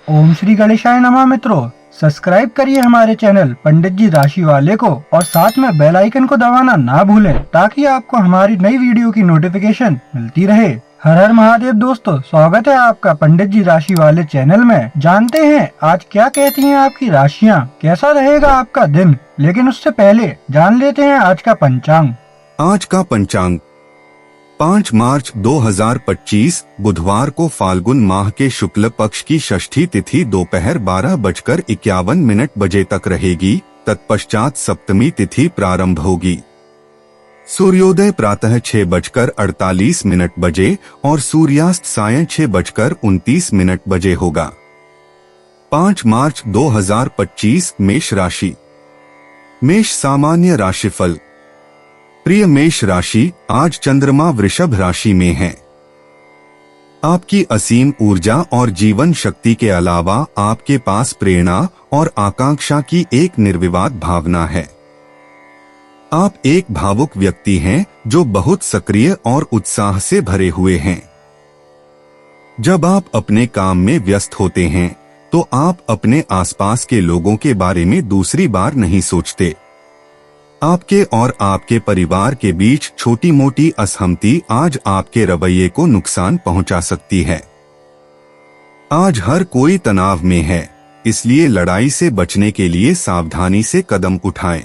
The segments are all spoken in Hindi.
ओम श्री गणेशाय नमः। मित्रों, सब्सक्राइब करिए हमारे चैनल पंडित जी राशि वाले को और साथ में बेल आइकन को दबाना ना भूलें ताकि आपको हमारी नई वीडियो की नोटिफिकेशन मिलती रहे। हर हर महादेव दोस्तों, स्वागत है आपका पंडित जी राशि वाले चैनल में। जानते हैं आज क्या कहती हैं आपकी राशियां, कैसा रहेगा आपका दिन। लेकिन उससे पहले जान लेते हैं आज का पंचांग। आज का पंचांग 5 मार्च 2025 बुधवार को फाल्गुन माह के शुक्ल पक्ष की षष्ठी तिथि दोपहर 12:51 बजे तक रहेगी। तत्पश्चात सप्तमी तिथि प्रारंभ होगी। सूर्योदय प्रातः 6:48 बजे और सूर्यास्त सायं 6:29 बजे होगा। 5 मार्च 2025 मेष राशि। मेष सामान्य राशिफल। प्रिय मेष राशि, आज चंद्रमा वृषभ राशि में है। आपकी असीम ऊर्जा और जीवन शक्ति के अलावा आपके पास प्रेरणा और आकांक्षा की एक निर्विवाद भावना है। आप एक भावुक व्यक्ति हैं जो बहुत सक्रिय और उत्साह से भरे हुए हैं। जब आप अपने काम में व्यस्त होते हैं तो आप अपने आसपास के लोगों के बारे में दूसरी बार नहीं सोचते। आपके और आपके परिवार के बीच छोटी मोटी असहमति आज आपके रवैये को नुकसान पहुंचा सकती है। आज हर कोई तनाव में है, इसलिए लड़ाई से बचने के लिए सावधानी से कदम उठाएं।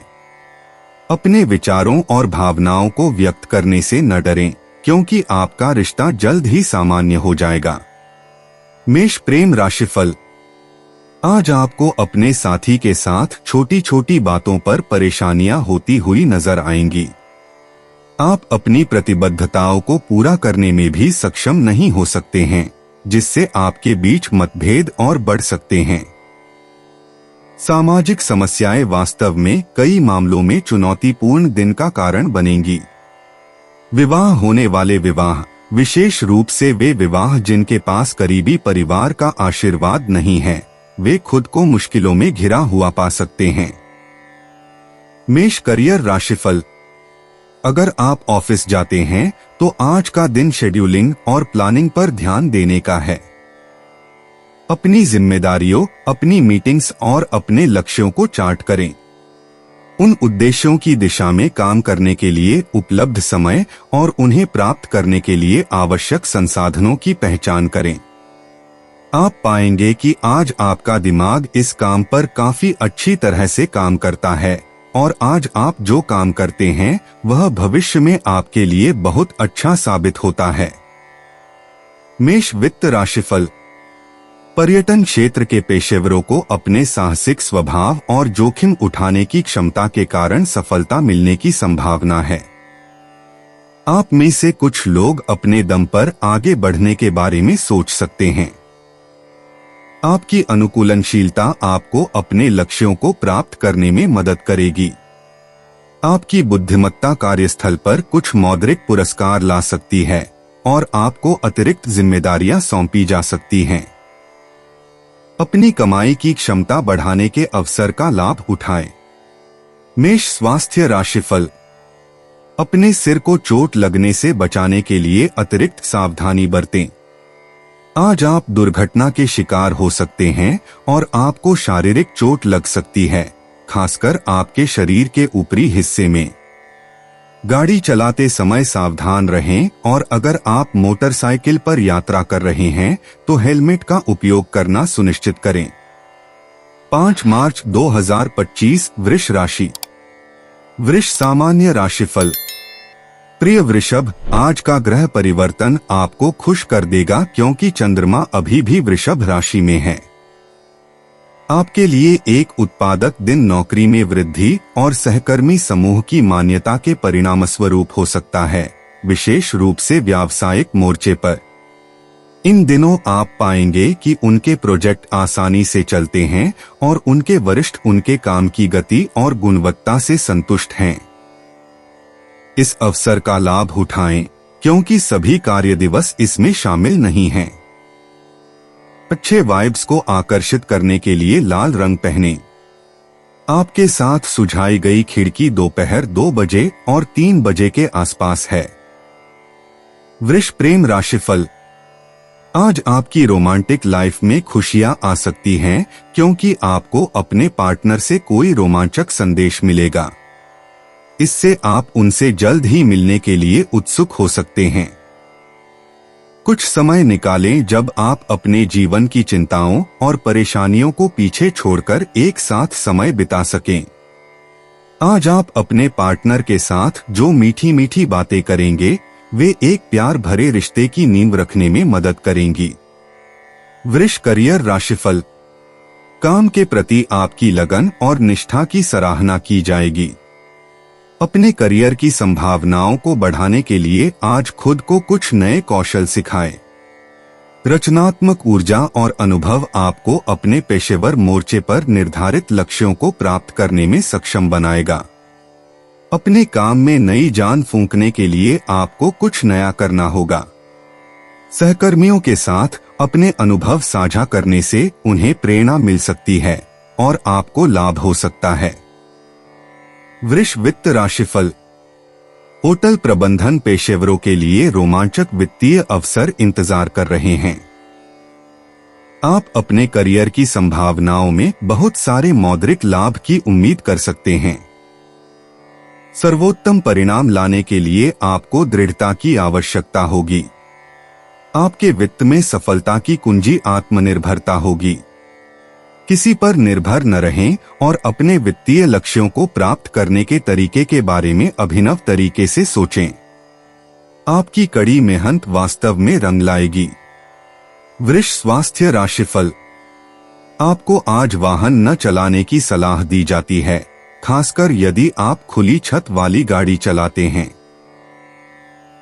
अपने विचारों और भावनाओं को व्यक्त करने से न डरें, क्योंकि आपका रिश्ता जल्द ही सामान्य हो जाएगा। मेष प्रेम राशिफल। आज आपको अपने साथी के साथ छोटी छोटी बातों पर परेशानियां होती हुई नजर आएंगी। आप अपनी प्रतिबद्धताओं को पूरा करने में भी सक्षम नहीं हो सकते हैं, जिससे आपके बीच मतभेद और बढ़ सकते हैं। सामाजिक समस्याएं वास्तव में कई मामलों में चुनौतीपूर्ण दिन का कारण बनेंगी। विवाह होने वाले विवाह, विशेष रूप से वे विवाह जिनके पास करीबी परिवार का आशीर्वाद नहीं है, वे खुद को मुश्किलों में घिरा हुआ पा सकते हैं। मेष करियर राशिफल। अगर आप ऑफिस जाते हैं तो आज का दिन शेड्यूलिंग और प्लानिंग पर ध्यान देने का है। अपनी जिम्मेदारियों, अपनी मीटिंग्स और अपने लक्ष्यों को चार्ट करें। उन उद्देश्यों की दिशा में काम करने के लिए उपलब्ध समय और उन्हें प्राप्त करने के लिए आवश्यक संसाधनों की पहचान करें। आप पाएंगे कि आज आपका दिमाग इस काम पर काफी अच्छी तरह से काम करता है और आज आप जो काम करते हैं वह भविष्य में आपके लिए बहुत अच्छा साबित होता है। मेष वित्त राशिफल। पर्यटन क्षेत्र के पेशेवरों को अपने साहसिक स्वभाव और जोखिम उठाने की क्षमता के कारण सफलता मिलने की संभावना है। आप में से कुछ लोग अपने दम पर आगे बढ़ने के बारे में सोच सकते हैं। आपकी अनुकूलनशीलता आपको अपने लक्ष्यों को प्राप्त करने में मदद करेगी। आपकी बुद्धिमत्ता कार्यस्थल पर कुछ मौद्रिक पुरस्कार ला सकती है और आपको अतिरिक्त जिम्मेदारियां सौंपी जा सकती हैं। अपनी कमाई की क्षमता बढ़ाने के अवसर का लाभ उठाएं। मेष स्वास्थ्य राशिफल। अपने सिर को चोट लगने से बचाने के लिए अतिरिक्त सावधानी बरतें। आज आप दुर्घटना के शिकार हो सकते हैं और आपको शारीरिक चोट लग सकती है, खासकर आपके शरीर के ऊपरी हिस्से में। गाड़ी चलाते समय सावधान रहें और अगर आप मोटरसाइकिल पर यात्रा कर रहे हैं तो हेलमेट का उपयोग करना सुनिश्चित करें। 5 मार्च 2025 वृष राशि। वृष सामान्य राशिफल। प्रिय वृषभ, आज का ग्रह परिवर्तन आपको खुश कर देगा क्योंकि चंद्रमा अभी भी वृषभ राशि में है। आपके लिए एक उत्पादक दिन नौकरी में वृद्धि और सहकर्मी समूह की मान्यता के परिणामस्वरूप हो सकता है, विशेष रूप से व्यावसायिक मोर्चे पर। इन दिनों आप पाएंगे कि उनके प्रोजेक्ट आसानी से चलते हैं और उनके वरिष्ठ उनके काम की गति और गुणवत्ता से संतुष्ट हैं। इस अवसर का लाभ उठाएं क्योंकि सभी कार्य दिवस इसमें शामिल नहीं हैं। अच्छे वाइब्स को आकर्षित करने के लिए लाल रंग पहनें। आपके साथ सुझाई गई खिड़की दोपहर 2 बजे और 3 बजे के आसपास है। वृष प्रेम राशिफल। आज आपकी रोमांटिक लाइफ में खुशियां आ सकती हैं क्योंकि आपको अपने पार्टनर से कोई रोमांचक संदेश मिलेगा। इससे आप उनसे जल्द ही मिलने के लिए उत्सुक हो सकते हैं। कुछ समय निकालें जब आप अपने जीवन की चिंताओं और परेशानियों को पीछे छोड़कर एक साथ समय बिता सकें। आज आप अपने पार्टनर के साथ जो मीठी मीठी बातें करेंगे वे एक प्यार भरे रिश्ते की नींव रखने में मदद करेंगी। वृष करियर राशिफल। काम के प्रति आपकी लगन और निष्ठा की सराहना की जाएगी। अपने करियर की संभावनाओं को बढ़ाने के लिए आज खुद को कुछ नए कौशल सिखाएं। रचनात्मक ऊर्जा और अनुभव आपको अपने पेशेवर मोर्चे पर निर्धारित लक्ष्यों को प्राप्त करने में सक्षम बनाएगा। अपने काम में नई जान फूंकने के लिए आपको कुछ नया करना होगा। सहकर्मियों के साथ अपने अनुभव साझा करने से उन्हें प्रेरणा मिल सकती है और आपको लाभ हो सकता है। वृष वित्त राशिफल। होटल प्रबंधन पेशेवरों के लिए रोमांचक वित्तीय अवसर इंतजार कर रहे हैं। आप अपने करियर की संभावनाओं में बहुत सारे मौद्रिक लाभ की उम्मीद कर सकते हैं। सर्वोत्तम परिणाम लाने के लिए आपको दृढ़ता की आवश्यकता होगी। आपके वित्त में सफलता की कुंजी आत्मनिर्भरता होगी। किसी पर निर्भर न रहें और अपने वित्तीय लक्ष्यों को प्राप्त करने के तरीके के बारे में अभिनव तरीके से सोचें। आपकी कड़ी मेहनत वास्तव में रंग लाएगी। वृष स्वास्थ्य राशिफल। आपको आज वाहन न चलाने की सलाह दी जाती है, खासकर यदि आप खुली छत वाली गाड़ी चलाते हैं।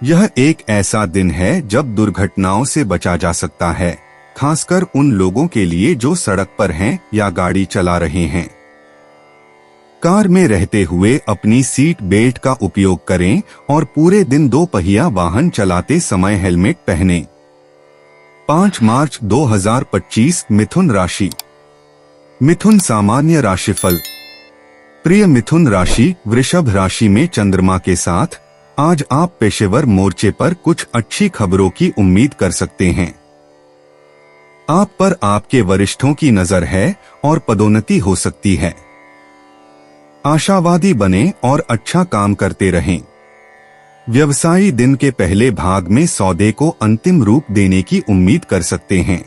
यह एक ऐसा दिन है जब दुर्घटनाओं से बचा जा सकता है, खासकर उन लोगों के लिए जो सड़क पर हैं या गाड़ी चला रहे हैं। कार में रहते हुए अपनी सीट बेल्ट का उपयोग करें और पूरे दिन दो पहिया वाहन चलाते समय हेलमेट पहनें। 5 मार्च 2025 मिथुन राशि। मिथुन सामान्य राशिफल। प्रिय मिथुन राशि, वृषभ राशि में चंद्रमा के साथ आज आप पेशेवर मोर्चे पर कुछ अच्छी खबरों की उम्मीद कर सकते हैं। आप पर आपके वरिष्ठों की नजर है और पदोन्नति हो सकती है। आशावादी बने और अच्छा काम करते रहें। व्यवसायी दिन के पहले भाग में सौदे को अंतिम रूप देने की उम्मीद कर सकते हैं।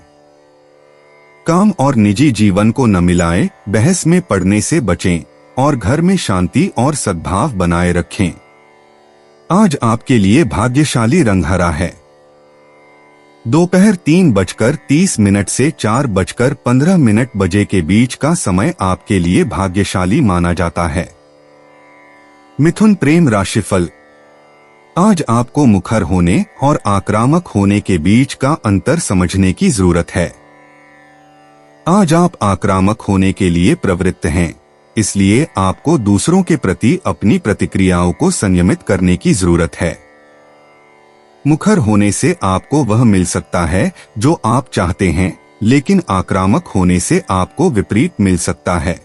काम और निजी जीवन को न मिलाएं, बहस में पड़ने से बचें और घर में शांति और सद्भाव बनाए रखें। आज आपके लिए भाग्यशाली रंग हरा है। दोपहर 3:30 से 4:15 बजे के बीच का समय आपके लिए भाग्यशाली माना जाता है। मिथुन प्रेम राशिफल। आज आपको मुखर होने और आक्रामक होने के बीच का अंतर समझने की जरूरत है। आज आप आक्रामक होने के लिए प्रवृत्त हैं, इसलिए आपको दूसरों के प्रति अपनी प्रतिक्रियाओं को संयमित करने की जरूरत है। मुखर होने से आपको वह मिल सकता है जो आप चाहते हैं, लेकिन आक्रामक होने से आपको विपरीत मिल सकता है।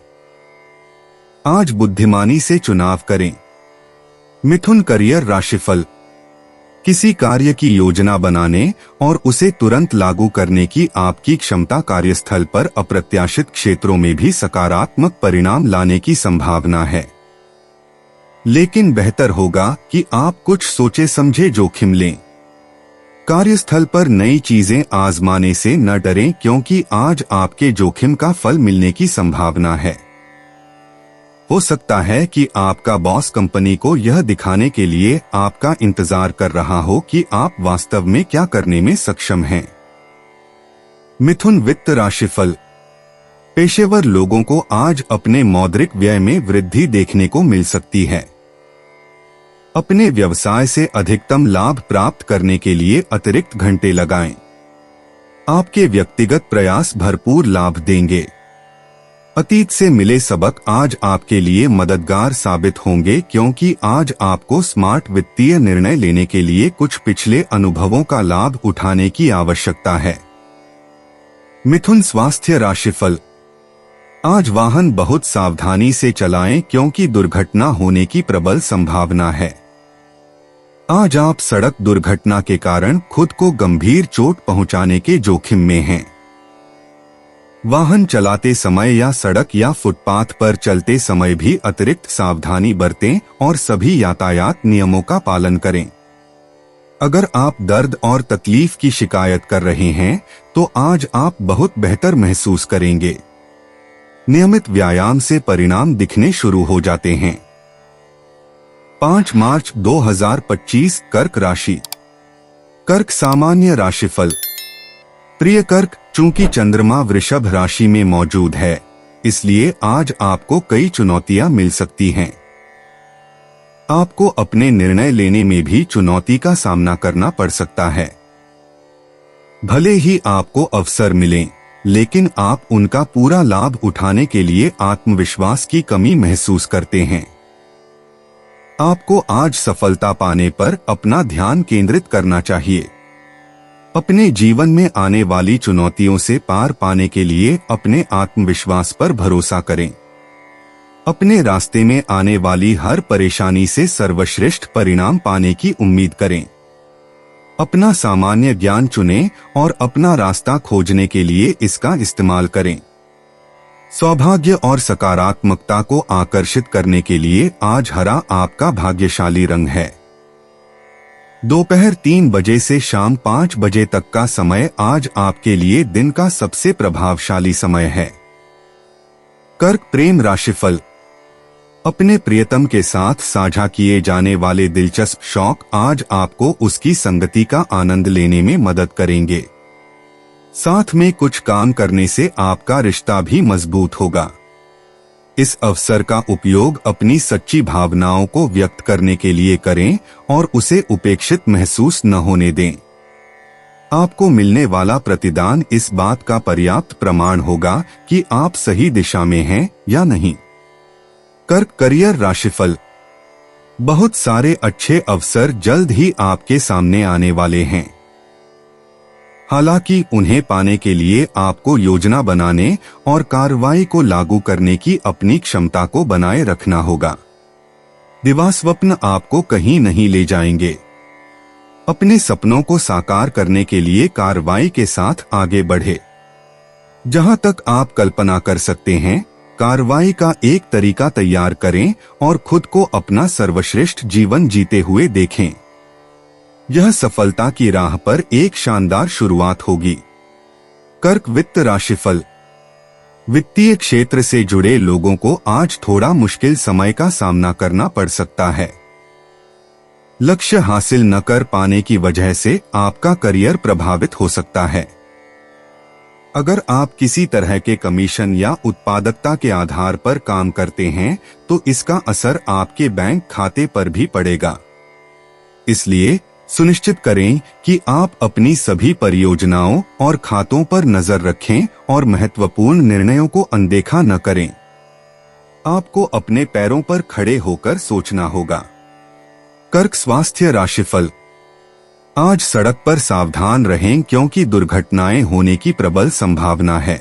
आज बुद्धिमानी से चुनाव करें। मिथुन करियर राशिफल। किसी कार्य की योजना बनाने और उसे तुरंत लागू करने की आपकी क्षमता कार्यस्थल पर अप्रत्याशित क्षेत्रों में भी सकारात्मक परिणाम लाने की संभावना है। लेकिन बेहतर होगा कि आप कुछ सोचे समझे जोखिम लें। कार्यस्थल पर नई चीजें आजमाने से न डरें, क्योंकि आज आपके जोखिम का फल मिलने की संभावना है। हो सकता है कि आपका बॉस कंपनी को यह दिखाने के लिए आपका इंतजार कर रहा हो कि आप वास्तव में क्या करने में सक्षम हैं। मिथुन वित्त राशिफल। पेशेवर लोगों को आज अपने मौद्रिक व्यय में वृद्धि देखने को मिल सकती है। अपने व्यवसाय से अधिकतम लाभ प्राप्त करने के लिए अतिरिक्त घंटे लगाएं। आपके व्यक्तिगत प्रयास भरपूर लाभ देंगे। अतीत से मिले सबक आज आपके लिए मददगार साबित होंगे, क्योंकि आज आपको स्मार्ट वित्तीय निर्णय लेने के लिए कुछ पिछले अनुभवों का लाभ उठाने की आवश्यकता है। मिथुन स्वास्थ्य राशिफल। आज वाहन बहुत सावधानी से चलाएं, क्योंकि दुर्घटना होने की प्रबल संभावना है। आज आप सड़क दुर्घटना के कारण खुद को गंभीर चोट पहुंचाने के जोखिम में हैं। वाहन चलाते समय या सड़क या फुटपाथ पर चलते समय भी अतिरिक्त सावधानी बरतें और सभी यातायात नियमों का पालन करें। अगर आप दर्द और तकलीफ की शिकायत कर रहे हैं तो आज आप बहुत बेहतर महसूस करेंगे। नियमित व्यायाम से परिणाम दिखने शुरू हो जाते हैं। 5 मार्च 2025 कर्क राशि। कर्क सामान्य राशिफल। प्रिय कर्क, चूंकि चंद्रमा वृषभ राशि में मौजूद है, इसलिए आज आपको कई चुनौतियां मिल सकती हैं। आपको अपने निर्णय लेने में भी चुनौती का सामना करना पड़ सकता है। भले ही आपको अवसर मिलें, लेकिन आप उनका पूरा लाभ उठाने के लिए आत्मविश्वास की कमी महसूस करते हैं। आपको आज सफलता पाने पर अपना ध्यान केंद्रित करना चाहिए। अपने जीवन में आने वाली चुनौतियों से पार पाने के लिए अपने आत्मविश्वास पर भरोसा करें। अपने रास्ते में आने वाली हर परेशानी से सर्वश्रेष्ठ परिणाम पाने की उम्मीद करें। अपना सामान्य ज्ञान चुनें और अपना रास्ता खोजने के लिए इसका इस्तेमाल करें। सौभाग्य और सकारात्मकता को आकर्षित करने के लिए आज हरा आपका भाग्यशाली रंग है। दोपहर 3 बजे से शाम 5 बजे तक का समय आज आपके लिए दिन का सबसे प्रभावशाली समय है। कर्क प्रेम राशिफल। अपने प्रियतम के साथ साझा किए जाने वाले दिलचस्प शौक आज आपको उसकी संगति का आनंद लेने में मदद करेंगे। साथ में कुछ काम करने से आपका रिश्ता भी मजबूत होगा। इस अवसर का उपयोग अपनी सच्ची भावनाओं को व्यक्त करने के लिए करें और उसे उपेक्षित महसूस न होने दें। आपको मिलने वाला प्रतिदान इस बात का पर्याप्त प्रमाण होगा कि आप सही दिशा में हैं या नहीं। कर्क करियर राशिफल। बहुत सारे अच्छे अवसर जल्द ही आपके सामने आने वाले हैं। हालांकि उन्हें पाने के लिए आपको योजना बनाने और कार्रवाई को लागू करने की अपनी क्षमता को बनाए रखना होगा। दिवास्वप्न आपको कहीं नहीं ले जाएंगे। अपने सपनों को साकार करने के लिए कार्रवाई के साथ आगे बढ़े। जहां तक आप कल्पना कर सकते हैं, कार्रवाई का एक तरीका तैयार करें और खुद को अपना सर्वश्रेष्ठ जीवन जीते हुए देखें। यह सफलता की राह पर एक शानदार शुरुआत होगी। कर्क वित्त राशिफल। वित्तीय क्षेत्र से जुड़े लोगों को आज थोड़ा मुश्किल समय का सामना करना पड़ सकता है। लक्ष्य हासिल न कर पाने की वजह से आपका करियर प्रभावित हो सकता है। अगर आप किसी तरह के कमीशन या उत्पादकता के आधार पर काम करते हैं तो इसका असर आपके बैंक खाते पर भी पड़ेगा। इसलिए सुनिश्चित करें कि आप अपनी सभी परियोजनाओं और खातों पर नजर रखें और महत्वपूर्ण निर्णयों को अनदेखा न करें। आपको अपने पैरों पर खड़े होकर सोचना होगा। कर्क स्वास्थ्य राशिफल। आज सड़क पर सावधान रहें क्योंकि दुर्घटनाएं होने की प्रबल संभावना है।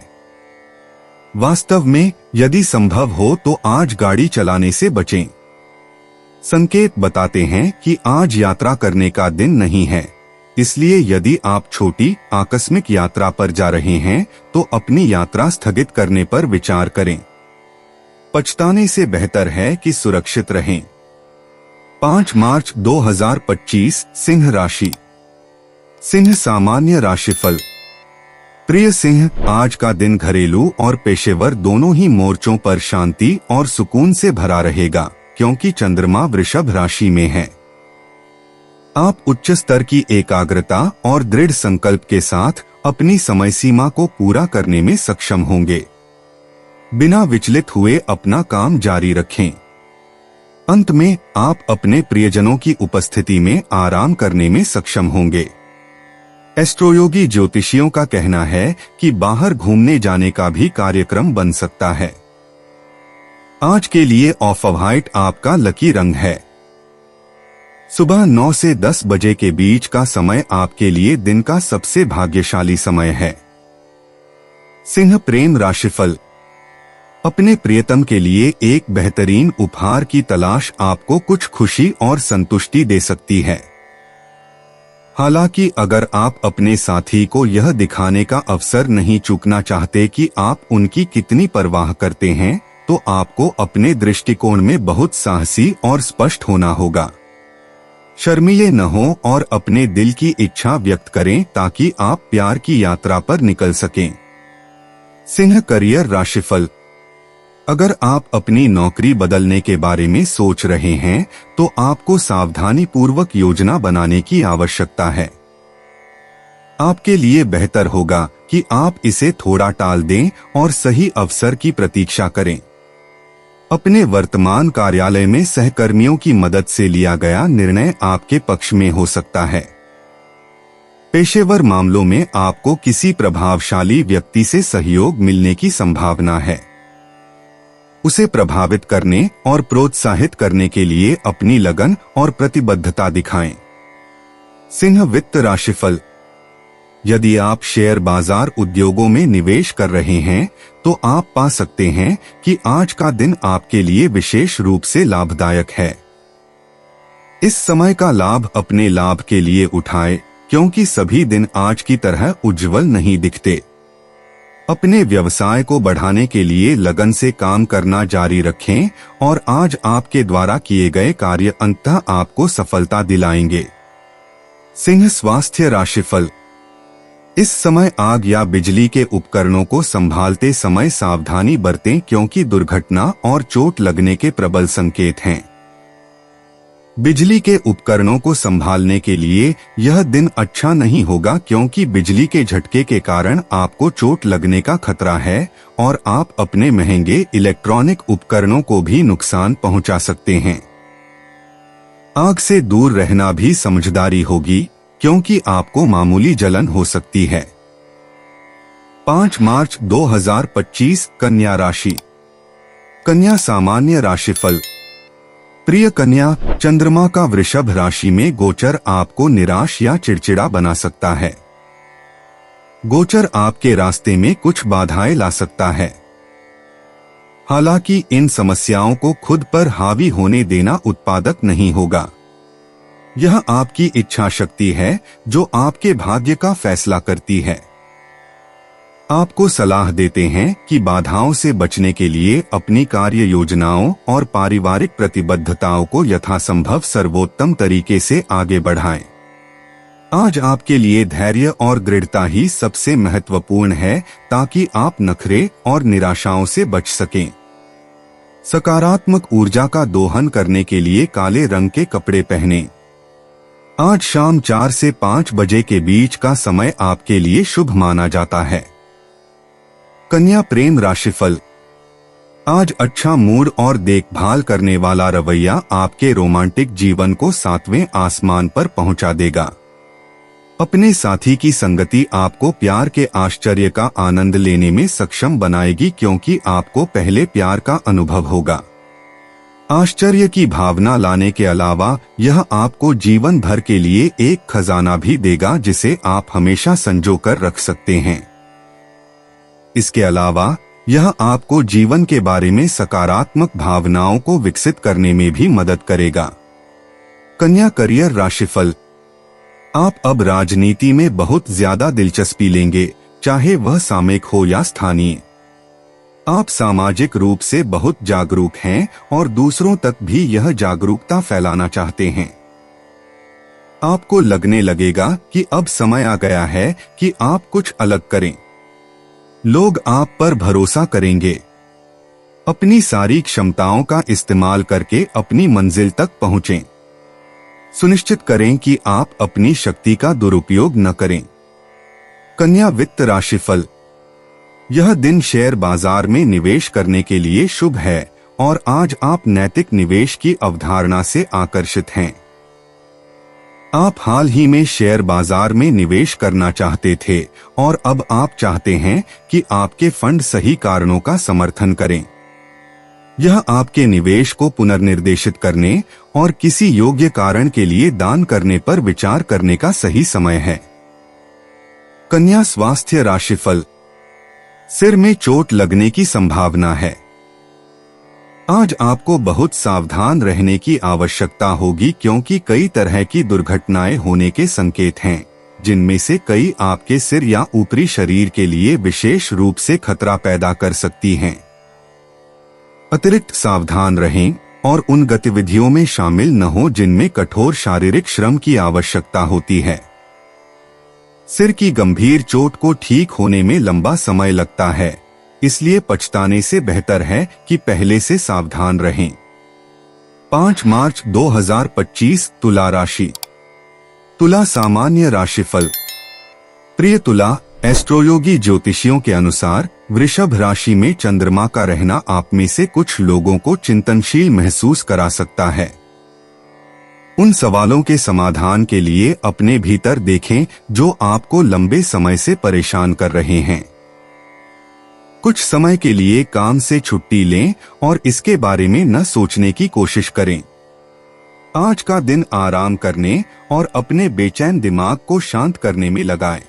वास्तव में यदि संभव हो तो आज गाड़ी चलाने से बचें। संकेत बताते हैं कि आज यात्रा करने का दिन नहीं है, इसलिए यदि आप छोटी आकस्मिक यात्रा पर जा रहे हैं तो अपनी यात्रा स्थगित करने पर विचार करें। पछताने से बेहतर है कि सुरक्षित रहें। 5 मार्च 2025 सिंह राशि। सिंह सामान्य राशिफल। प्रिय सिंह, आज का दिन घरेलू और पेशेवर दोनों ही मोर्चों पर शांति और सुकून से भरा रहेगा क्योंकि चंद्रमा वृषभ राशि में है। आप उच्च स्तर की एकाग्रता और दृढ़ संकल्प के साथ अपनी समय सीमा को पूरा करने में सक्षम होंगे। बिना विचलित हुए अपना काम जारी रखें। अंत में आप अपने प्रियजनों की उपस्थिति में आराम करने में सक्षम होंगे। एस्ट्रोयोगी ज्योतिषियों का कहना है कि बाहर घूमने जाने का भी कार्यक्रम बन सकता है। आज के लिए ऑफ व्हाइट आपका लकी रंग है। सुबह 9 से 10 बजे के बीच का समय आपके लिए दिन का सबसे भाग्यशाली समय है। सिंह प्रेम राशिफल। अपने प्रियतम के लिए एक बेहतरीन उपहार की तलाश आपको कुछ खुशी और संतुष्टि दे सकती है। हालांकि अगर आप अपने साथी को यह दिखाने का अवसर नहीं चूकना चाहते कि आप उनकी कितनी परवाह करते हैं, तो आपको अपने दृष्टिकोण में बहुत साहसी और स्पष्ट होना होगा। शर्मीले न हो और अपने दिल की इच्छा व्यक्त करें ताकि आप प्यार की यात्रा पर निकल सकें। सिंह करियर राशिफल। अगर आप अपनी नौकरी बदलने के बारे में सोच रहे हैं तो आपको सावधानी पूर्वक योजना बनाने की आवश्यकता है। आपके लिए बेहतर होगा कि आप इसे थोड़ा टाल दें और सही अवसर की प्रतीक्षा करें। अपने वर्तमान कार्यालय में सहकर्मियों की मदद से लिया गया निर्णय आपके पक्ष में हो सकता है। पेशेवर मामलों में आपको किसी प्रभावशाली व्यक्ति से सहयोग मिलने की संभावना है। उसे प्रभावित करने और प्रोत्साहित करने के लिए अपनी लगन और प्रतिबद्धता दिखाएं। सिंह वित्त राशिफल। यदि आप शेयर बाजार उद्योगों में निवेश कर रहे हैं तो आप पा सकते हैं कि आज का दिन आपके लिए विशेष रूप से लाभदायक है। इस समय का लाभ अपने लाभ के लिए उठाएं, क्योंकि सभी दिन आज की तरह उज्जवल नहीं दिखते। अपने व्यवसाय को बढ़ाने के लिए लगन से काम करना जारी रखें और आज आपके द्वारा किए गए कार्य अंततः आपको सफलता दिलाएंगे। सिंह स्वास्थ्य राशिफल। इस समय आग या बिजली के उपकरणों को संभालते समय सावधानी बरतें, क्योंकि दुर्घटना और चोट लगने के प्रबल संकेत हैं। बिजली के उपकरणों को संभालने के लिए यह दिन अच्छा नहीं होगा, क्योंकि बिजली के झटके के कारण आपको चोट लगने का खतरा है और आप अपने महंगे इलेक्ट्रॉनिक उपकरणों को भी नुकसान पहुंचा सकते हैं। आग से दूर रहना भी समझदारी होगी, क्योंकि आपको मामूली जलन हो सकती है। 5 मार्च 2025 कन्या राशि। कन्या सामान्य राशिफल। प्रिय कन्या, चंद्रमा का वृषभ राशि में गोचर आपको निराश या चिड़चिड़ा बना सकता है। गोचर आपके रास्ते में कुछ बाधाएं ला सकता है। हालांकि इन समस्याओं को खुद पर हावी होने देना उत्पादक नहीं होगा। यह आपकी इच्छा शक्ति है जो आपके भाग्य का फैसला करती है। आपको सलाह देते हैं कि बाधाओं से बचने के लिए अपनी कार्य योजनाओं और पारिवारिक प्रतिबद्धताओं को यथासंभव सर्वोत्तम तरीके से आगे बढ़ाएं। आज आपके लिए धैर्य और दृढ़ता ही सबसे महत्वपूर्ण है, ताकि आप नखरे और निराशाओं से बच सकें। सकारात्मक ऊर्जा का दोहन करने के लिए काले रंग के कपड़े पहनें। आज शाम 4 से 5 बजे के बीच का समय आपके लिए शुभ माना जाता है। कन्या प्रेम राशिफल। आज अच्छा मूड और देखभाल करने वाला रवैया आपके रोमांटिक जीवन को 7वें आसमान पर पहुंचा देगा। अपने साथी की संगति आपको प्यार के आश्चर्य का आनंद लेने में सक्षम बनाएगी, क्योंकि आपको पहले प्यार का अनुभव होगा। आश्चर्य की भावना लाने के अलावा यह आपको जीवन भर के लिए एक खजाना भी देगा, जिसे आप हमेशा संजो कर रख सकते हैं। इसके अलावा यह आपको जीवन के बारे में सकारात्मक भावनाओं को विकसित करने में भी मदद करेगा। कन्या करियर राशिफल। आप अब राजनीति में बहुत ज्यादा दिलचस्पी लेंगे, चाहे वह सामयिक हो या स्थानीय। आप सामाजिक रूप से बहुत जागरूक हैं और दूसरों तक भी यह जागरूकता फैलाना चाहते हैं। आपको लगने लगेगा कि अब समय आ गया है कि आप कुछ अलग करें। लोग आप पर भरोसा करेंगे। अपनी सारी क्षमताओं का इस्तेमाल करके अपनी मंजिल तक पहुंचें। सुनिश्चित करें कि आप अपनी शक्ति का दुरुपयोग न करें। कन्या वित्त राशिफल। यह दिन शेयर बाजार में निवेश करने के लिए शुभ है और आज आप नैतिक निवेश की अवधारणा से आकर्षित हैं। आप हाल ही में शेयर बाजार में निवेश करना चाहते थे और अब आप चाहते हैं कि आपके फंड सही कारणों का समर्थन करें। यह आपके निवेश को पुनर्निर्देशित करने और किसी योग्य कारण के लिए दान करने पर विचार करने का सही समय है। कन्या स्वास्थ्य राशिफल। सिर में चोट लगने की संभावना है। आज आपको बहुत सावधान रहने की आवश्यकता होगी क्योंकि कई तरह की दुर्घटनाएं होने के संकेत हैं, जिनमें से कई आपके सिर या ऊपरी शरीर के लिए विशेष रूप से खतरा पैदा कर सकती हैं। अतिरिक्त सावधान रहें और उन गतिविधियों में शामिल न हो जिनमें कठोर शारीरिक श्रम की आवश्यकता होती है। सिर की गंभीर चोट को ठीक होने में लंबा समय लगता है, इसलिए पछताने से बेहतर है कि पहले से सावधान रहें। 5 मार्च 2025 तुला राशि। तुला सामान्य राशिफल। प्रिय तुला, एस्ट्रोयोगी ज्योतिषियों के अनुसार वृषभ राशि में चंद्रमा का रहना आप में से कुछ लोगों को चिंतनशील महसूस करा सकता है। उन सवालों के समाधान के लिए अपने भीतर देखें जो आपको लंबे समय से परेशान कर रहे हैं। कुछ समय के लिए काम से छुट्टी लें और इसके बारे में न सोचने की कोशिश करें। आज का दिन आराम करने और अपने बेचैन दिमाग को शांत करने में लगाएं।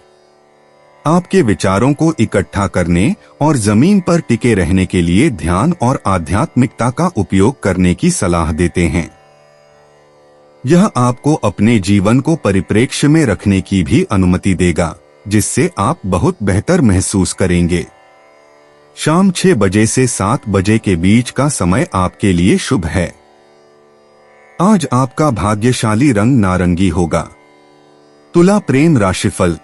आपके विचारों को इकट्ठा करने और जमीन पर टिके रहने के लिए ध्यान और आध्यात्मिकता का उपयोग करने की सलाह देते हैं। यह आपको अपने जीवन को परिप्रेक्ष्य में रखने की भी अनुमति देगा, जिससे आप बहुत बेहतर महसूस करेंगे। शाम 6 बजे से 7 बजे के बीच का समय आपके लिए शुभ है। आज आपका भाग्यशाली रंग नारंगी होगा। तुला प्रेम राशिफल।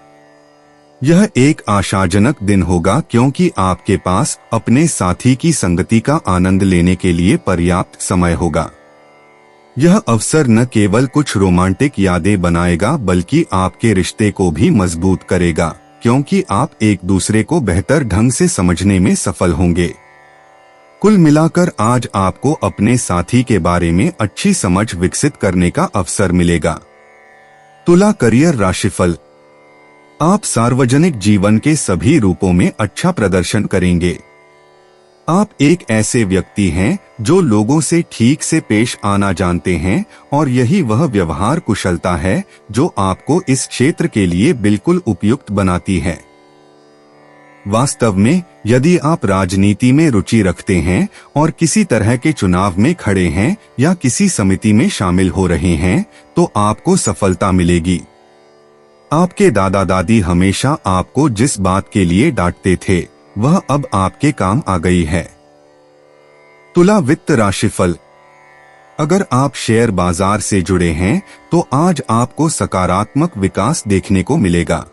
यह एक आशाजनक दिन होगा क्योंकि आपके पास अपने साथी की संगति का आनंद लेने के लिए पर्याप्त समय होगा। यह अवसर न केवल कुछ रोमांटिक यादें बनाएगा बल्कि आपके रिश्ते को भी मजबूत करेगा, क्योंकि आप एक दूसरे को बेहतर ढंग से समझने में सफल होंगे। कुल मिलाकर आज आपको अपने साथी के बारे में अच्छी समझ विकसित करने का अवसर मिलेगा। तुला करियर राशिफल। आप सार्वजनिक जीवन के सभी रूपों में अच्छा प्रदर्शन करेंगे। आप एक ऐसे व्यक्ति हैं जो लोगों से ठीक से पेश आना जानते हैं और यही वह व्यवहार कुशलता है जो आपको इस क्षेत्र के लिए बिल्कुल उपयुक्त बनाती है। वास्तव में यदि आप राजनीति में रुचि रखते हैं और किसी तरह के चुनाव में खड़े हैं या किसी समिति में शामिल हो रहे हैं तो आपको सफलता मिलेगी। आपके दादा दादी हमेशा आपको जिस बात के लिए डांटते थे वह अब आपके काम आ गई है। तुला वित्त राशिफल। अगर आप शेयर बाजार से जुड़े हैं तो आज आपको सकारात्मक विकास देखने को मिलेगा।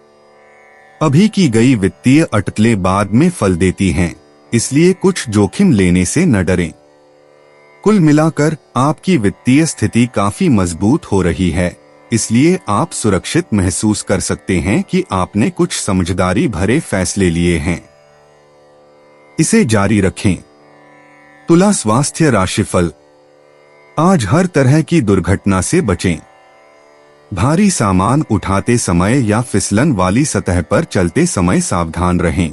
अभी की गई वित्तीय अटकलें बाद में फल देती हैं, इसलिए कुछ जोखिम लेने से न डरें। कुल मिलाकर आपकी वित्तीय स्थिति काफी मजबूत हो रही है, इसलिए आप सुरक्षित महसूस कर सकते हैं कि आपने कुछ समझदारी भरे फैसले लिए हैं। इसे जारी रखें। तुला स्वास्थ्य राशिफल। आज हर तरह की दुर्घटना से बचें। भारी सामान उठाते समय या फिसलन वाली सतह पर चलते समय सावधान रहें।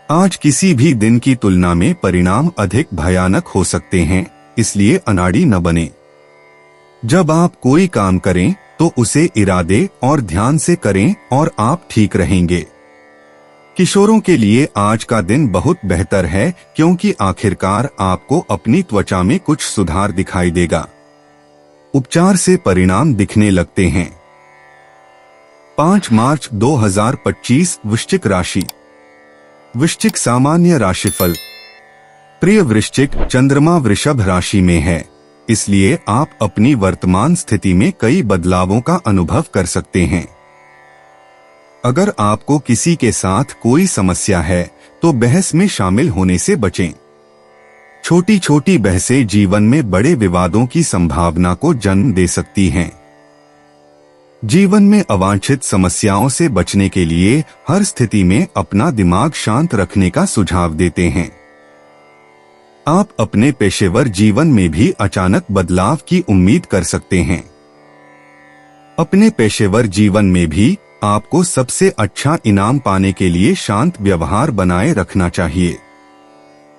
आज किसी भी दिन की तुलना में परिणाम अधिक भयानक हो सकते हैं, इसलिए अनाड़ी न बने। जब आप कोई काम करें तो उसे इरादे और ध्यान से करें और आप ठीक रहेंगे। किशोरों के लिए आज का दिन बहुत बेहतर है क्योंकि आखिरकार आपको अपनी त्वचा में कुछ सुधार दिखाई देगा। उपचार से परिणाम दिखने लगते हैं। 5 मार्च 2025 वृश्चिक राशि। वृश्चिक सामान्य राशिफल। प्रिय वृश्चिक, चंद्रमा वृषभ राशि में है, इसलिए आप अपनी वर्तमान स्थिति में कई बदलावों का अनुभव कर सकते हैं। अगर आपको किसी के साथ कोई समस्या है तो बहस में शामिल होने से बचें। छोटी छोटी बहसें जीवन में बड़े विवादों की संभावना को जन्म दे सकती हैं। जीवन में अवांछित समस्याओं से बचने के लिए हर स्थिति में अपना दिमाग शांत रखने का सुझाव देते हैं। आप अपने पेशेवर जीवन में भी अचानक बदलाव की उम्मीद कर सकते हैं। अपने पेशेवर जीवन में भी आपको सबसे अच्छा इनाम पाने के लिए शांत व्यवहार बनाए रखना चाहिए।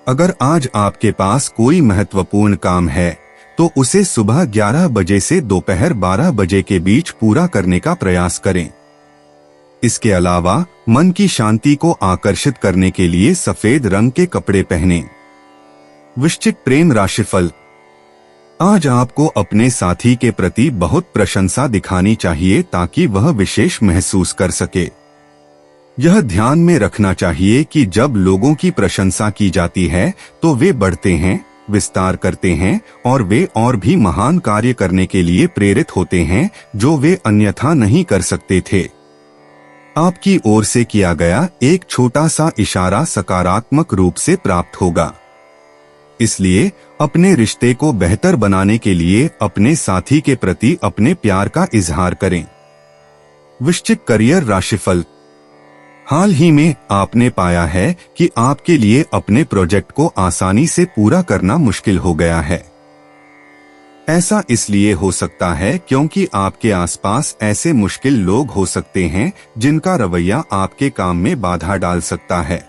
अगर आज आपके पास कोई महत्वपूर्ण काम है तो उसे सुबह 11 बजे से दोपहर 12 बजे के बीच पूरा करने का प्रयास करें। इसके अलावा मन की शांति को आकर्षित करने के लिए सफेद रंग के कपड़े पहनें। वृश्चिक प्रेम राशिफल। आज आपको अपने साथी के प्रति बहुत प्रशंसा दिखानी चाहिए ताकि वह विशेष महसूस कर सके। यह ध्यान में रखना चाहिए कि जब लोगों की प्रशंसा की जाती है तो वे बढ़ते हैं, विस्तार करते हैं और वे और भी महान कार्य करने के लिए प्रेरित होते हैं जो वे अन्यथा नहीं कर सकते थे। आपकी ओर से किया गया एक छोटा सा इशारा सकारात्मक रूप से प्राप्त होगा। इसलिए अपने रिश्ते को बेहतर बनाने के लिए अपने साथी के प्रति अपने प्यार का इजहार करें। वृश्चिक करियर राशिफल। हाल ही में आपने पाया है कि आपके लिए अपने प्रोजेक्ट को आसानी से पूरा करना मुश्किल हो गया है। ऐसा इसलिए हो सकता है क्योंकि आपके आसपास ऐसे मुश्किल लोग हो सकते हैं जिनका रवैया आपके काम में बाधा डाल सकता है।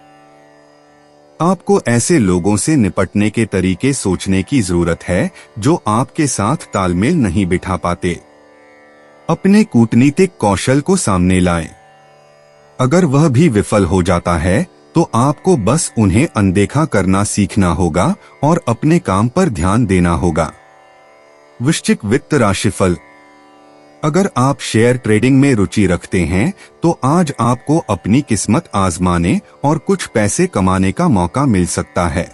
आपको ऐसे लोगों से निपटने के तरीके सोचने की जरूरत है जो आपके साथ तालमेल नहीं बिठा पाते। अपने कूटनीतिक कौशल को सामने लाएं। अगर वह भी विफल हो जाता है तो आपको बस उन्हें अनदेखा करना सीखना होगा और अपने काम पर ध्यान देना होगा। वृश्चिक वित्त राशिफल। अगर आप शेयर ट्रेडिंग में रुचि रखते हैं तो आज आपको अपनी किस्मत आजमाने और कुछ पैसे कमाने का मौका मिल सकता है।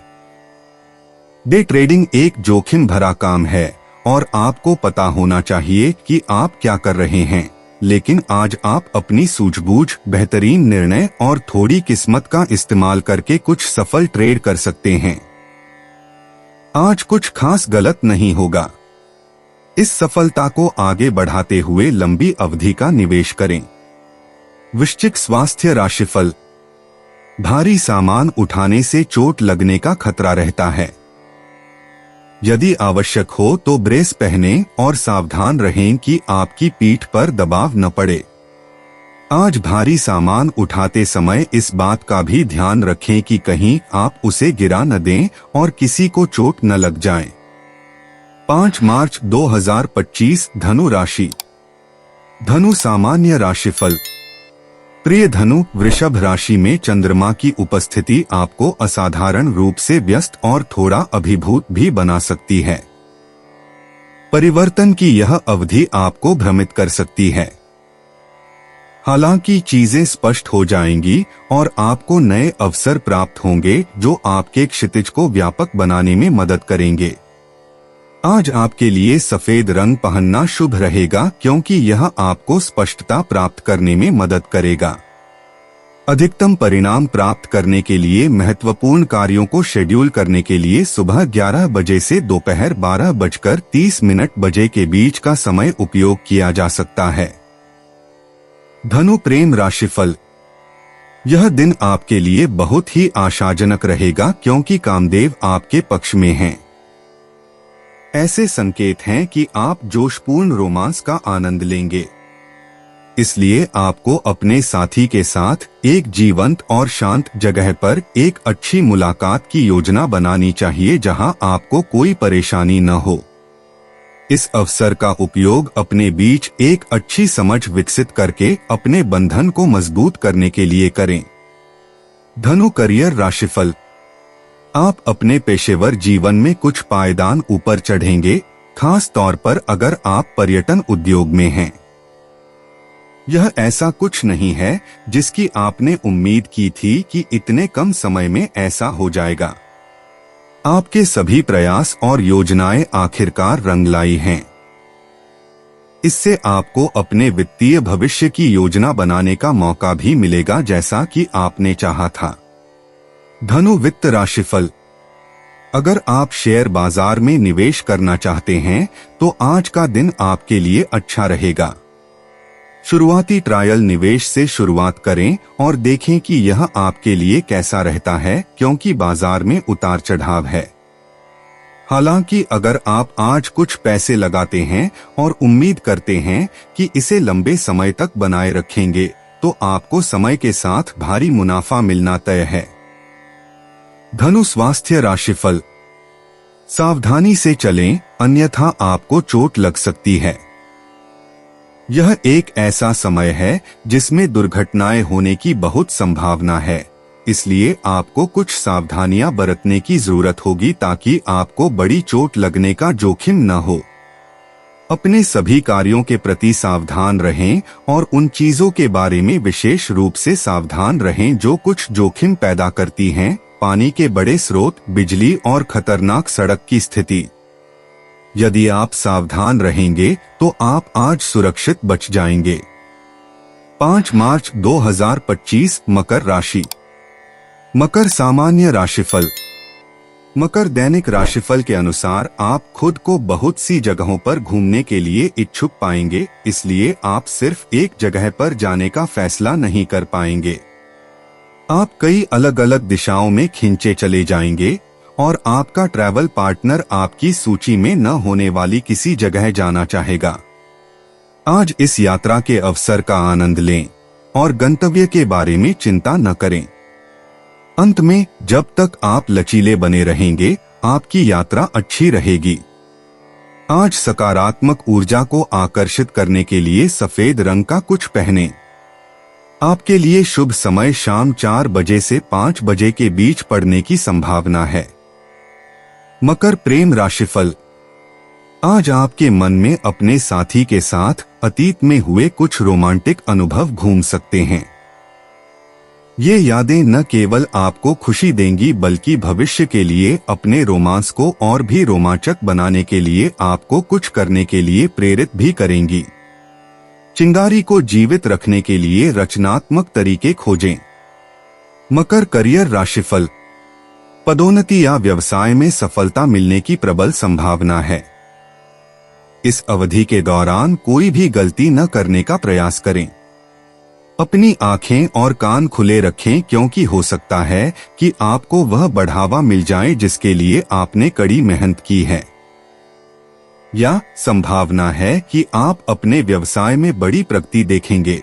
डे ट्रेडिंग एक जोखिम भरा काम है और आपको पता होना चाहिए कि आप क्या कर रहे हैं, लेकिन आज आप अपनी सूझबूझ, बेहतरीन निर्णय और थोड़ी किस्मत का इस्तेमाल करके कुछ सफल ट्रेड कर सकते हैं। आज कुछ खास गलत नहीं होगा। इस सफलता को आगे बढ़ाते हुए लंबी अवधि का निवेश करें। वृश्चिक स्वास्थ्य राशिफल। भारी सामान उठाने से चोट लगने का खतरा रहता है। यदि आवश्यक हो तो ब्रेस पहनें और सावधान रहें कि आपकी पीठ पर दबाव न पड़े। आज भारी सामान उठाते समय इस बात का भी ध्यान रखें कि कहीं आप उसे गिरा न दें और किसी को चोट न लग जाए। 5 मार्च 2025 धनु राशि। धनु सामान्य राशिफल। प्रिय धनु, वृषभ राशि में चंद्रमा की उपस्थिति आपको असाधारण रूप से व्यस्त और थोड़ा अभिभूत भी बना सकती है। परिवर्तन की यह अवधि आपको भ्रमित कर सकती है। हालांकि चीजें स्पष्ट हो जाएंगी और आपको नए अवसर प्राप्त होंगे जो आपके क्षितिज को व्यापक बनाने में मदद करेंगे। आज आपके लिए सफेद रंग पहनना शुभ रहेगा क्योंकि यह आपको स्पष्टता प्राप्त करने में मदद करेगा। अधिकतम परिणाम प्राप्त करने के लिए महत्वपूर्ण कार्यों को शेड्यूल करने के लिए सुबह 11 बजे से दोपहर 12:30 बजे के बीच का समय उपयोग किया जा सकता है। धनु प्रेम राशिफल। यह दिन आपके लिए बहुत ही आशाजनक रहेगा क्योंकि कामदेव आपके पक्ष में हैं। ऐसे संकेत हैं कि आप जोशपूर्ण रोमांस का आनंद लेंगे। इसलिए आपको अपने साथी के साथ एक जीवंत और शांत जगह पर एक अच्छी मुलाकात की योजना बनानी चाहिए जहां आपको कोई परेशानी न हो। इस अवसर का उपयोग अपने बीच एक अच्छी समझ विकसित करके अपने बंधन को मजबूत करने के लिए करें। धनु करियर राशिफल। आप अपने पेशेवर जीवन में कुछ पायदान ऊपर चढ़ेंगे, खास तौर पर अगर आप पर्यटन उद्योग में हैं। यह ऐसा कुछ नहीं है जिसकी आपने उम्मीद की थी कि इतने कम समय में ऐसा हो जाएगा। आपके सभी प्रयास और योजनाएं आखिरकार रंग लाई हैं। इससे आपको अपने वित्तीय भविष्य की योजना बनाने का मौका भी मिलेगा जैसा कि आपने चाहा था। धनु वित्त राशिफल। अगर आप शेयर बाजार में निवेश करना चाहते हैं तो आज का दिन आपके लिए अच्छा रहेगा। शुरुआती ट्रायल निवेश से शुरुआत करें और देखें कि यह आपके लिए कैसा रहता है क्योंकि बाजार में उतार चढ़ाव है। हालांकि अगर आप आज कुछ पैसे लगाते हैं और उम्मीद करते हैं कि इसे लंबे समय तक बनाए रखेंगे तो आपको समय के साथ भारी मुनाफा मिलना तय है। धनु स्वास्थ्य राशिफल। सावधानी से चलें, अन्यथा आपको चोट लग सकती है। यह एक ऐसा समय है जिसमें दुर्घटनाएं होने की बहुत संभावना है। इसलिए आपको कुछ सावधानियां बरतने की जरूरत होगी ताकि आपको बड़ी चोट लगने का जोखिम न हो। अपने सभी कार्यों के प्रति सावधान रहें और उन चीजों के बारे में विशेष रूप से सावधान रहें जो कुछ जोखिम पैदा करती हैं, पानी के बड़े स्रोत, बिजली और खतरनाक सड़क की स्थिति। यदि आप सावधान रहेंगे तो आप आज सुरक्षित बच जाएंगे। 5 मार्च 2025 मकर राशि। मकर सामान्य राशिफल। मकर दैनिक राशिफल के अनुसार आप खुद को बहुत सी जगहों पर घूमने के लिए इच्छुक पाएंगे, इसलिए आप सिर्फ एक जगह पर जाने का फैसला नहीं कर पाएंगे। आप कई अलग अलग दिशाओं में खींचे चले जाएंगे और आपका ट्रैवल पार्टनर आपकी सूची में न होने वाली किसी जगह जाना चाहेगा। आज इस यात्रा के अवसर का आनंद लें और गंतव्य के बारे में चिंता न करें। अंत में, जब तक आप लचीले बने रहेंगे, आपकी यात्रा अच्छी रहेगी। आज सकारात्मक ऊर्जा को आकर्षित करने के लिए सफेद रंग का कुछ पहनें। आपके लिए शुभ समय शाम 4 बजे से 5 बजे के बीच पड़ने की संभावना है। मकर प्रेम राशिफल। आज आपके मन में अपने साथी के साथ अतीत में हुए कुछ रोमांटिक अनुभव घूम सकते हैं। ये यादें न केवल आपको खुशी देंगी बल्कि भविष्य के लिए अपने रोमांस को और भी रोमांचक बनाने के लिए आपको कुछ करने के लिए प्रेरित भी करेंगी। चिंगारी को जीवित रखने के लिए रचनात्मक तरीके खोजें। मकर करियर राशिफल। पदोन्नति या व्यवसाय में सफलता मिलने की प्रबल संभावना है। इस अवधि के दौरान कोई भी गलती न करने का प्रयास करें। अपनी आंखें और कान खुले रखें क्योंकि हो सकता है कि आपको वह बढ़ावा मिल जाए जिसके लिए आपने कड़ी मेहनत की है, या संभावना है कि आप अपने व्यवसाय में बड़ी प्रगति देखेंगे।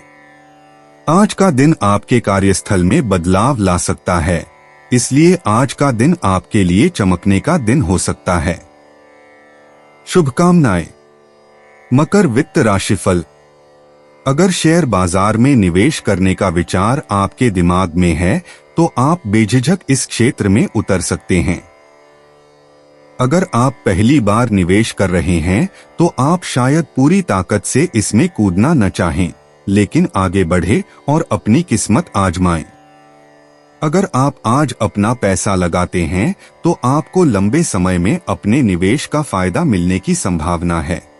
आज का दिन आपके कार्यस्थल में बदलाव ला सकता है, इसलिए आज का दिन आपके लिए चमकने का दिन हो सकता है। शुभकामनाएं। मकर वित्त राशिफल। अगर शेयर बाजार में निवेश करने का विचार आपके दिमाग में है तो आप बेझिझक इस क्षेत्र में उतर सकते हैं। अगर आप पहली बार निवेश कर रहे हैं तो आप शायद पूरी ताकत से इसमें कूदना न चाहें, लेकिन आगे बढ़े और अपनी किस्मत आजमाएं। अगर आप आज अपना पैसा लगाते हैं तो आपको लंबे समय में अपने निवेश का फायदा मिलने की संभावना है।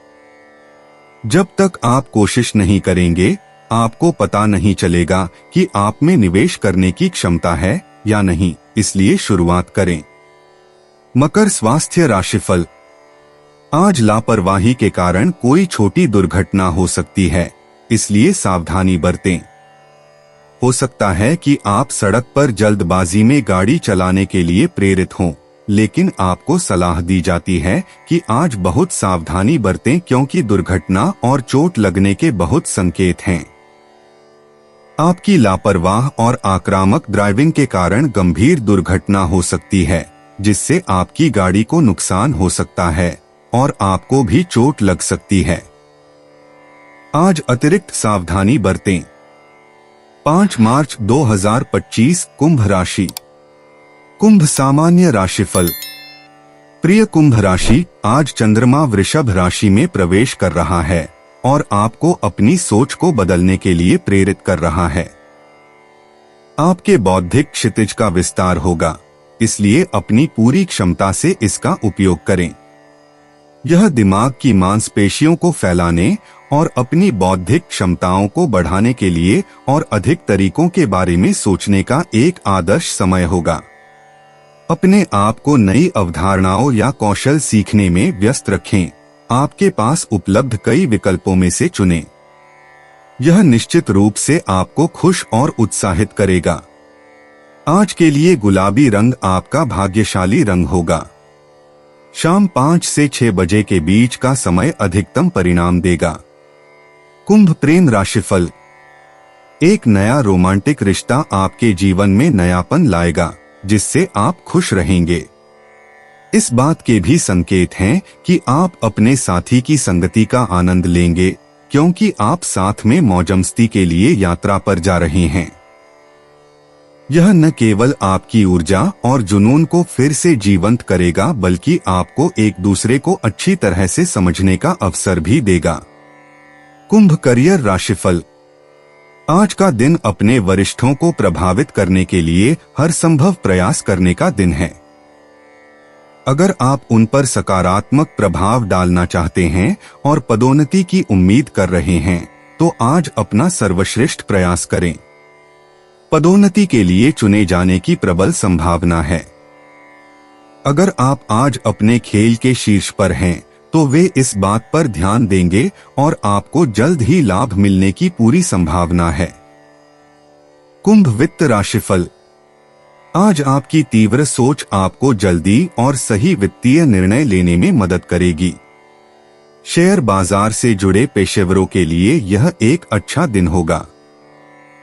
जब तक आप कोशिश नहीं करेंगे, आपको पता नहीं चलेगा कि आप में निवेश करने की क्षमता है या नहीं, इसलिए शुरुआत करें। मकर स्वास्थ्य राशिफल। आज लापरवाही के कारण कोई छोटी दुर्घटना हो सकती है, इसलिए सावधानी बरतें। हो सकता है कि आप सड़क पर जल्दबाजी में गाड़ी चलाने के लिए प्रेरित हों, लेकिन आपको सलाह दी जाती है कि आज बहुत सावधानी बरतें क्योंकि दुर्घटना और चोट लगने के बहुत संकेत हैं। आपकी लापरवाह और आक्रामक ड्राइविंग के कारण गंभीर दुर्घटना हो सकती है, जिससे आपकी गाड़ी को नुकसान हो सकता है और आपको भी चोट लग सकती है। आज अतिरिक्त सावधानी बरतें। 5 मार्च 2025 कुंभ राशि। कुंभ सामान्य राशिफल। प्रिय कुंभ राशि, आज चंद्रमा वृषभ राशि में प्रवेश कर रहा है और आपको अपनी सोच को बदलने के लिए प्रेरित कर रहा है। आपके बौद्धिक क्षितिज का विस्तार होगा, इसलिए अपनी पूरी क्षमता से इसका उपयोग करें। यह दिमाग की मांसपेशियों को फैलाने और अपनी बौद्धिक क्षमताओं को बढ़ाने के लिए और अधिक तरीकों के बारे में सोचने का एक आदर्श समय होगा। अपने आप को नई अवधारणाओं या कौशल सीखने में व्यस्त रखें। आपके पास उपलब्ध कई विकल्पों में से चुनें। यह निश्चित रूप से आपको खुश और उत्साहित करेगा। आज के लिए गुलाबी रंग आपका भाग्यशाली रंग होगा। शाम 5 से 6 बजे के बीच का समय अधिकतम परिणाम देगा। कुंभ प्रेम राशिफल। एक नया रोमांटिक रिश्ता आपके जीवन में नयापन लाएगा, जिससे आप खुश रहेंगे। इस बात के भी संकेत हैं कि आप अपने साथी की संगति का आनंद लेंगे, क्योंकि आप साथ में मौजमस्ती के लिए यात्रा पर जा रहे हैं। यह न केवल आपकी ऊर्जा और जुनून को फिर से जीवंत करेगा बल्कि आपको एक दूसरे को अच्छी तरह से समझने का अवसर भी देगा। कुंभ करियर राशिफल। आज का दिन अपने वरिष्ठों को प्रभावित करने के लिए हर संभव प्रयास करने का दिन है। अगर आप उन पर सकारात्मक प्रभाव डालना चाहते हैं और पदोन्नति की उम्मीद कर रहे हैं तो आज अपना सर्वश्रेष्ठ प्रयास करें। पदोन्नति के लिए चुने जाने की प्रबल संभावना है। अगर आप आज अपने खेल के शीर्ष पर हैं तो वे इस बात पर ध्यान देंगे और आपको जल्द ही लाभ मिलने की पूरी संभावना है। कुंभ वित्त राशिफल। आज आपकी तीव्र सोच आपको जल्दी और सही वित्तीय निर्णय लेने में मदद करेगी। शेयर बाजार से जुड़े पेशेवरों के लिए यह एक अच्छा दिन होगा।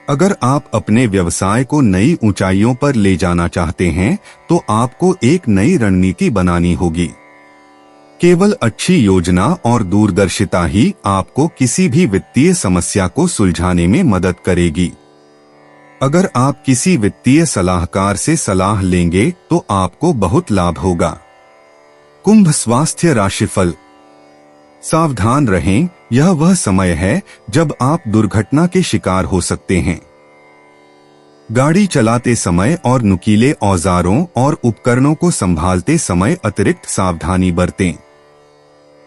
अगर आप अपने व्यवसाय को नई ऊंचाइयों पर ले जाना चाहते हैं तो आपको एक नई रणनीति बनानी होगी। केवल अच्छी योजना और दूरदर्शिता ही आपको किसी भी वित्तीय समस्या को सुलझाने में मदद करेगी। अगर आप किसी वित्तीय सलाहकार से सलाह लेंगे तो आपको बहुत लाभ होगा। कुंभ स्वास्थ्य राशिफल। सावधान रहें, यह वह समय है जब आप दुर्घटना के शिकार हो सकते हैं। गाड़ी चलाते समय और नुकीले औजारों और उपकरणों को संभालते समय अतिरिक्त सावधानी बरतें।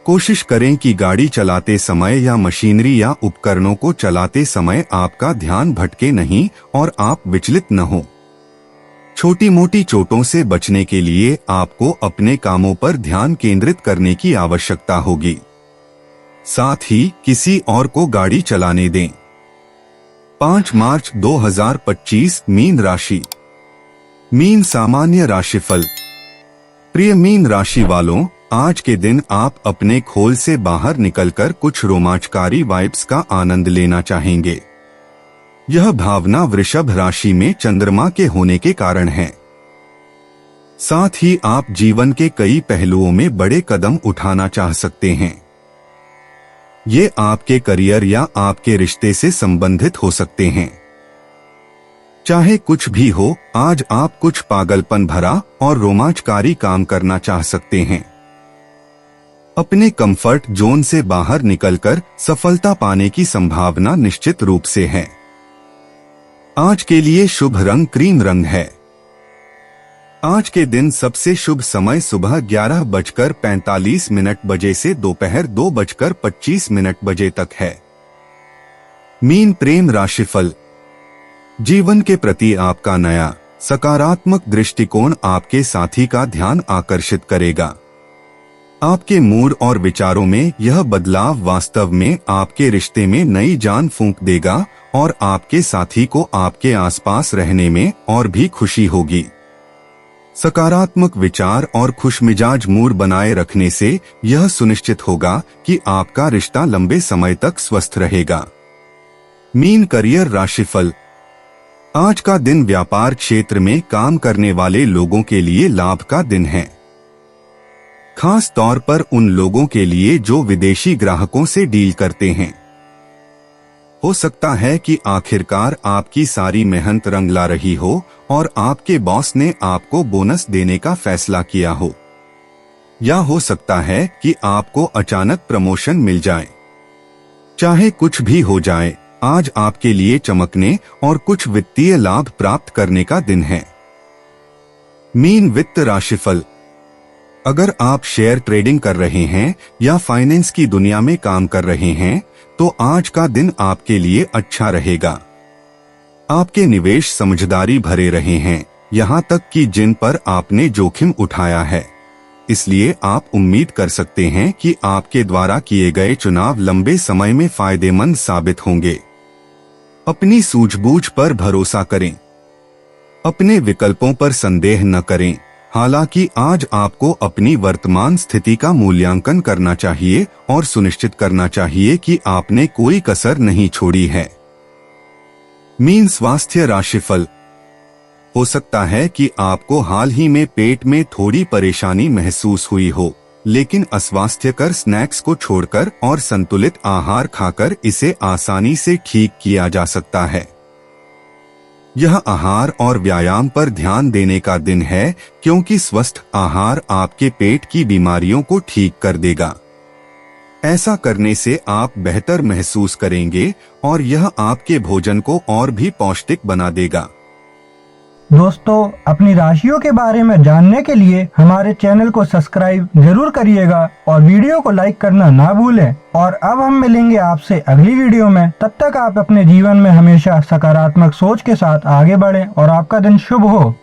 कोशिश करें कि गाड़ी चलाते समय या मशीनरी या उपकरणों को चलाते समय आपका ध्यान भटके नहीं और आप विचलित न हो। छोटी मोटी चोटों से बचने के लिए आपको अपने कामों पर ध्यान केंद्रित करने की आवश्यकता होगी। साथ ही किसी और को गाड़ी चलाने दें। 5 मार्च 2025 मीन राशि। मीन सामान्य राशिफल। प्रिय मीन राशि वालों, आज के दिन आप अपने खोल से बाहर निकलकर कुछ रोमांचकारी वाइब्स का आनंद लेना चाहेंगे। यह भावना वृषभ राशि में चंद्रमा के होने के कारण है। साथ ही आप जीवन के कई पहलुओं में बड़े कदम उठाना चाह सकते हैं। ये आपके करियर या आपके रिश्ते से संबंधित हो सकते हैं। चाहे कुछ भी हो, आज आप कुछ पागलपन भरा और रोमांचकारी काम करना चाह सकते हैं। अपने कंफर्ट जोन से बाहर निकलकर सफलता पाने की संभावना निश्चित रूप से है। आज के लिए शुभ रंग क्रीम रंग है। आज के दिन सबसे शुभ समय सुबह 11:45 बजे से दोपहर 2:25 बजे तक है। मीन प्रेम राशिफल। जीवन के प्रति आपका नया सकारात्मक दृष्टिकोण आपके साथी का ध्यान आकर्षित करेगा। आपके मूड और विचारों में यह बदलाव वास्तव में आपके रिश्ते में नई जान फूंक देगा और आपके साथी को आपके आसपास रहने में और भी खुशी होगी। सकारात्मक विचार और खुशमिजाज मूड बनाए रखने से यह सुनिश्चित होगा कि आपका रिश्ता लंबे समय तक स्वस्थ रहेगा। मीन करियर राशिफल। आज का दिन व्यापार क्षेत्र में काम करने वाले लोगों के लिए लाभ का दिन है। खास तौर पर उन लोगों के लिए जो विदेशी ग्राहकों से डील करते हैं। हो सकता है कि आखिरकार आपकी सारी मेहनत रंग ला रही हो और आपके बॉस ने आपको बोनस देने का फैसला किया हो, या हो सकता है कि आपको अचानक प्रमोशन मिल जाए। चाहे कुछ भी हो जाए, आज आपके लिए चमकने और कुछ वित्तीय लाभ प्राप्त करने का दिन है। मीन वित्त राशिफल। अगर आप शेयर ट्रेडिंग कर रहे हैं या फाइनेंस की दुनिया में काम कर रहे हैं तो आज का दिन आपके लिए अच्छा रहेगा। आपके निवेश समझदारी भरे रहे हैं, यहाँ तक कि जिन पर आपने जोखिम उठाया है। इसलिए आप उम्मीद कर सकते हैं कि आपके द्वारा किए गए चुनाव लंबे समय में फायदेमंद साबित होंगे। अपनी सूझबूझ पर भरोसा करें। अपने विकल्पों पर संदेह न करें। हालांकि आज आपको अपनी वर्तमान स्थिति का मूल्यांकन करना चाहिए और सुनिश्चित करना चाहिए कि आपने कोई कसर नहीं छोड़ी है। मीन स्वास्थ्य राशिफल। हो सकता है कि आपको हाल ही में पेट में थोड़ी परेशानी महसूस हुई हो, लेकिन अस्वास्थ्यकर स्नैक्स को छोड़कर और संतुलित आहार खाकर इसे आसानी से ठीक किया जा सकता है। यह आहार और व्यायाम पर ध्यान देने का दिन है, क्योंकि स्वस्थ आहार आपके पेट की बीमारियों को ठीक कर देगा। ऐसा करने से आप बेहतर महसूस करेंगे और यह आपके भोजन को और भी पौष्टिक बना देगा। दोस्तों, अपनी राशियों के बारे में जानने के लिए हमारे चैनल को सब्सक्राइब जरूर करिएगा और वीडियो को लाइक करना ना भूलें। और अब हम मिलेंगे आपसे अगली वीडियो में। तब तक आप अपने जीवन में हमेशा सकारात्मक सोच के साथ आगे बढ़ें और आपका दिन शुभ हो।